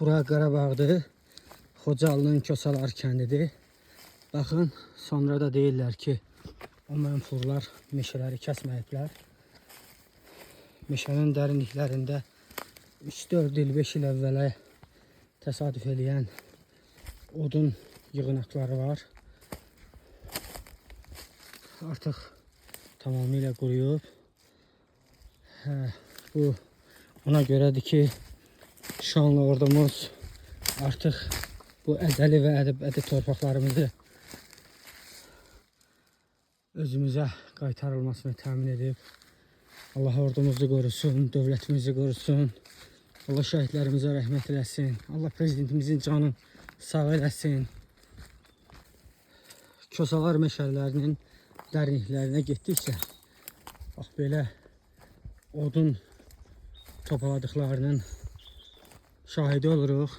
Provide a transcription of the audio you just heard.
Bura Qarabağdır. Xocalının Kosalar kəndidir. Baxın, sonra da deyirlər ki, o mənfurlar meşələri kəsməyiblər. Meşənin dərinliklərində 3-4 il, 5 il əvvələ təsadüf eləyən odun yığınaqları var. Artıq tamamilə quruyub. Bu ona görədir ki, şanlı ordumuz artıq bu ədəli və əbədi torpaqlarımızı özümüzə qaytarılmasını təmin edib. Allah ordumuzu qorusun, dövlətimizi qorusun. Allah şəhidlərimizə rəhmət eləsin. Allah prezidentimizin canını sağ eləsin. Kosalar meşələrinin dərinliklərinə getdikcə bax belə odun topaladıqlarının şahidi oluruq.